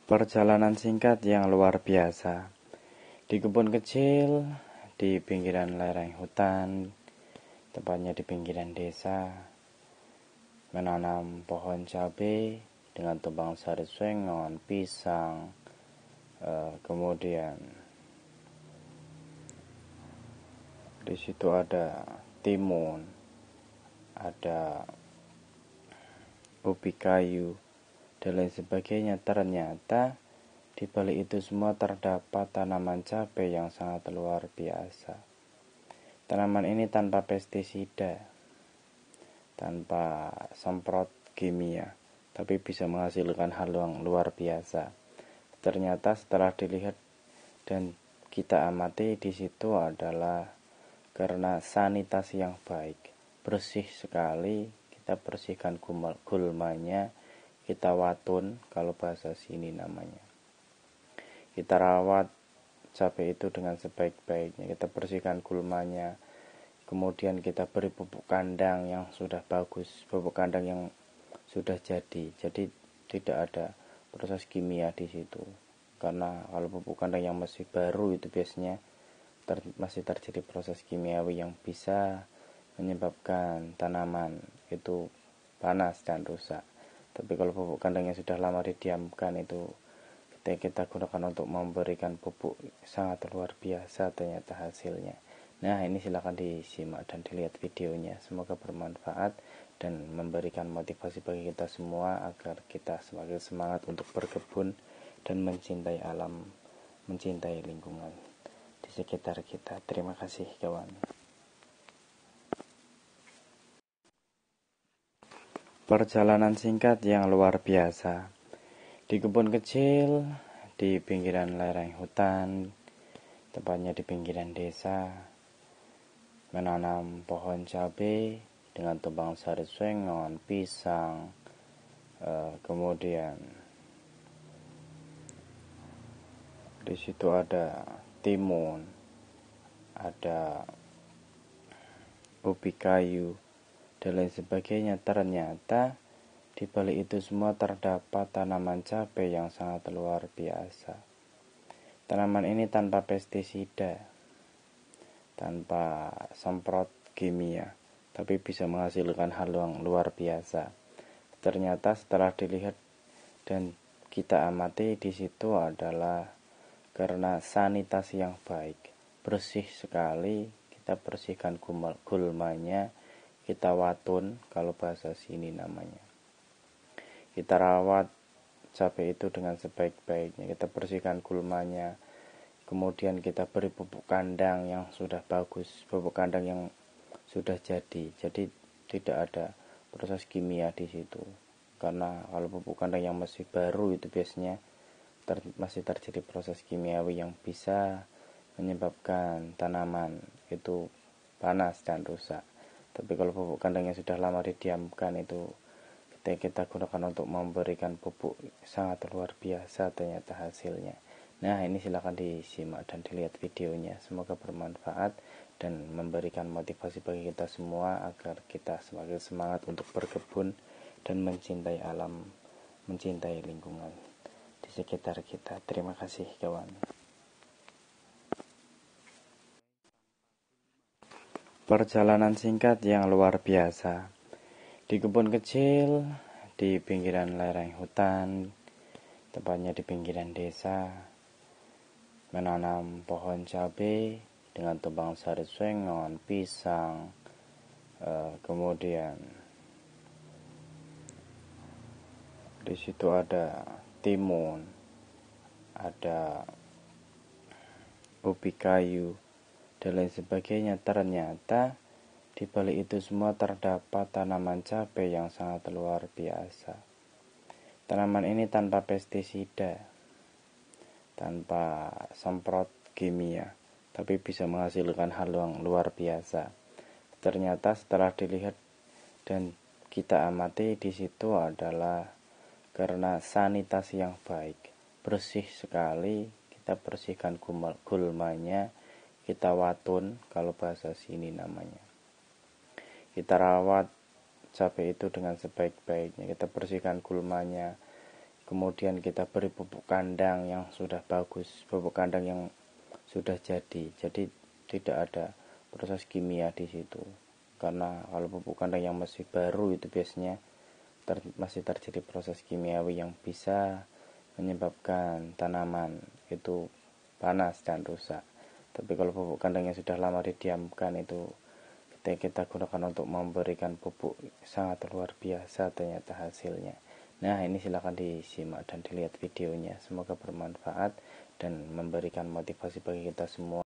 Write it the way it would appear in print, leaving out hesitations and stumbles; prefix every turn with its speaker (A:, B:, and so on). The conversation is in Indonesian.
A: Perjalanan singkat yang luar biasa. Di kebun kecil, di pinggiran lereng hutan, tepatnya di pinggiran desa, menanam pohon cabai dengan tumpang sari sengon, pisang, kemudian di situ ada timun, ada ubi kayu, dan lain sebagainya. Ternyata di balik itu semua terdapat tanaman cabai yang sangat luar biasa. Tanaman ini tanpa pestisida, tanpa semprot kimia, tapi bisa menghasilkan hal yang luar biasa. Ternyata setelah dilihat dan kita amati, di situ adalah karena sanitasi yang baik, bersih sekali. Kita bersihkan gulmanya, kita watun kalau bahasa sini namanya. Kita rawat cabai itu dengan sebaik-baiknya, kita bersihkan gulmanya, kemudian kita beri pupuk kandang yang sudah bagus, pupuk kandang yang sudah jadi tidak ada proses kimia di situ. Karena kalau pupuk kandang yang masih baru itu biasanya masih terjadi proses kimiawi yang bisa menyebabkan tanaman itu panas dan rusak. Tapi kalau pupuk kandang yang sudah lama didiamkan itu kita gunakan untuk memberikan pupuk, sangat luar biasa ternyata hasilnya. Nah, ini silahkan disimak dan dilihat videonya. Semoga bermanfaat dan memberikan motivasi bagi kita semua agar kita semakin semangat untuk berkebun dan mencintai alam, mencintai lingkungan di sekitar kita. Terima kasih kawan. Perjalanan singkat yang luar biasa. Di kebun kecil, di pinggiran lereng hutan, tepatnya di pinggiran desa, menanam pohon cabai dengan tumpang sari sengon, pisang, kemudian di situ ada timun, ada ubi kayu, dan lain sebagainya. Ternyata di balik itu semua terdapat tanaman cabai yang sangat luar biasa. Tanaman ini tanpa pestisida, tanpa semprot kimia, tapi bisa menghasilkan hal yang luar biasa. Ternyata setelah dilihat dan kita amati, di situ adalah karena sanitasi yang baik, bersih sekali. Kita bersihkan gulmanya, kita watun kalau bahasa sini namanya. Kita rawat cabai itu dengan sebaik-baiknya, kita bersihkan gulmanya, kemudian kita beri pupuk kandang yang sudah bagus, pupuk kandang yang sudah jadi tidak ada proses kimia di situ. Karena kalau pupuk kandang yang masih baru itu biasanya masih terjadi proses kimiawi yang bisa menyebabkan tanaman itu panas dan rusak. Tapi kalau pupuk kandang yang sudah lama didiamkan itu kita gunakan untuk memberikan pupuk, sangat luar biasa ternyata hasilnya. Nah, ini silahkan disimak dan dilihat videonya. Semoga bermanfaat dan memberikan motivasi bagi kita semua agar kita semakin semangat untuk berkebun dan mencintai alam, mencintai lingkungan di sekitar kita. Terima kasih kawan. Perjalanan singkat yang luar biasa. Di kebun kecil, di pinggiran lereng hutan, tepatnya di pinggiran desa, menanam pohon cabai dengan tumpang sari sengon, pisang, kemudian di situ ada timun, ada ubi kayu, dan lain sebagainya. Ternyata di balik itu semua terdapat tanaman cabai yang sangat luar biasa. Tanaman ini tanpa pestisida, tanpa semprot kimia, tapi bisa menghasilkan hal yang luar biasa. Ternyata setelah dilihat dan kita amati, di situ adalah karena sanitasi yang baik, bersih sekali. Kita bersihkan gulmanya, kita watun kalau bahasa sini namanya. Kita rawat cabai itu dengan sebaik-baiknya, kita bersihkan gulmanya, kemudian kita beri pupuk kandang yang sudah bagus, pupuk kandang yang sudah jadi tidak ada proses kimia di situ. Karena kalau pupuk kandang yang masih baru itu biasanya masih terjadi proses kimiawi yang bisa menyebabkan tanaman itu panas dan rusak. Tapi kalau pupuk kandang yang sudah lama didiamkan itu ketika kita gunakan untuk memberikan pupuk sangat luar biasa ternyata hasilnya. Nah, ini silahkan disimak dan dilihat videonya, semoga bermanfaat dan memberikan motivasi bagi kita semua.